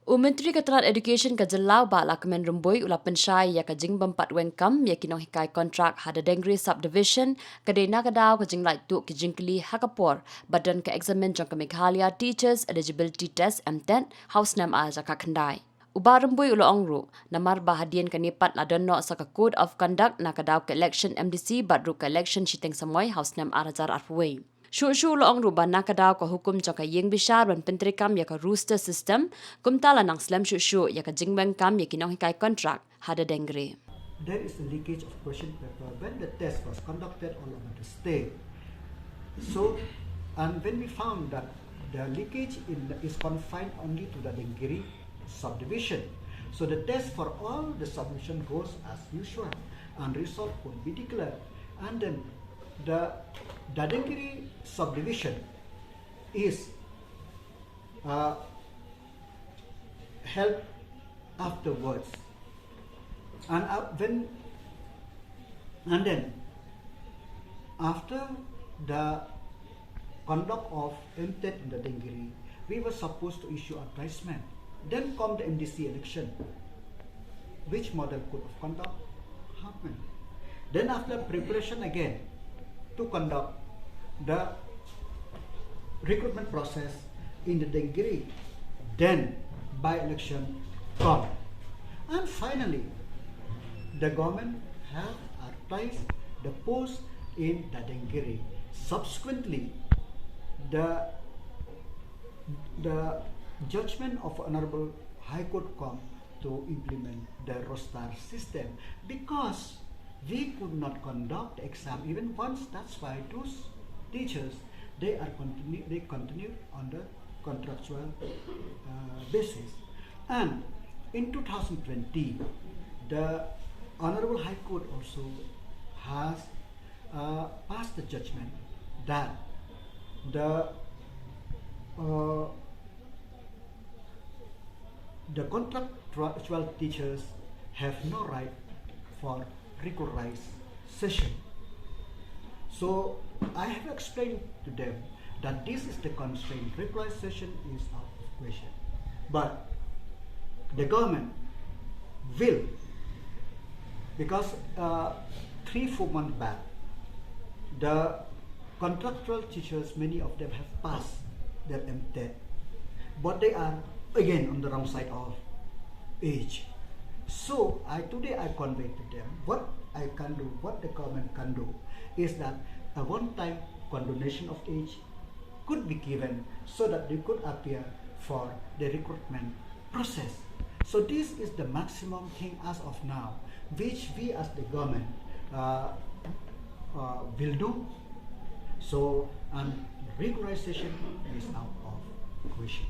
Menteri Keterangan Education ka Jelau ba Lakmen Rymbui ula pensyai ya ka Jingbam Pat Wengkam ya kinong hikai kontrak hada Dadenggre subdivision Kadei nakadaw ka Jinglai tu ki Jingkli hakapor badan ka examen jong ka Meghalaya teachers eligibility test M10 house Namar ka Kadei. Uba Rymbui ula ongru Namar bahadian ka nipat ladono sa ka code of conduct nakadaw ka election MDC badru ka election shiteng samoy house Namar jar arway. Shu loong ruban nakadaw ka hukum jong ka yeng bishar ban pentrikam ya ka rooster system kumtala nang slam shu ya ka Wengkam ya kinong hikai kontrak hada Dadenggre. There is a leakage of question paper when the test was conducted all over the state. So, and when we found that the leakage is confined only to the Dadenggre subdivision, so the test for all the subdivision goes as usual, and result would be declared, and then the Dadenggre subdivision is held afterwards, and then after the conduct of MTET in the Dadenggre, we were supposed to issue advertisement. Then come the MDC election. Which model code of conduct happened? Then after preparation again to conduct the recruitment process in the Dadenggre, then by election come, and finally the government have advertised the post in the Dadenggre. Subsequently, the judgment of Honorable High Court come to implement the roster system because we could not conduct the exam even once. That's why those teachers they continue on the contractual basis. And in 2020, the Honorable High Court also has passed the judgment that the contractual teachers have no right for regularized session. So I have explained to them that this is the constraint. Regularized session is out of question. But the government will, because 3-4 months back, the contractual teachers, many of them have passed their MTET, but they are again on the wrong side of age. So today I conveyed to them what I can do, what the government can do is that a one-time condonation of age could be given so that they could appear for the recruitment process. So this is the maximum thing as of now, which we as the government will do. So, and regularization is out of question.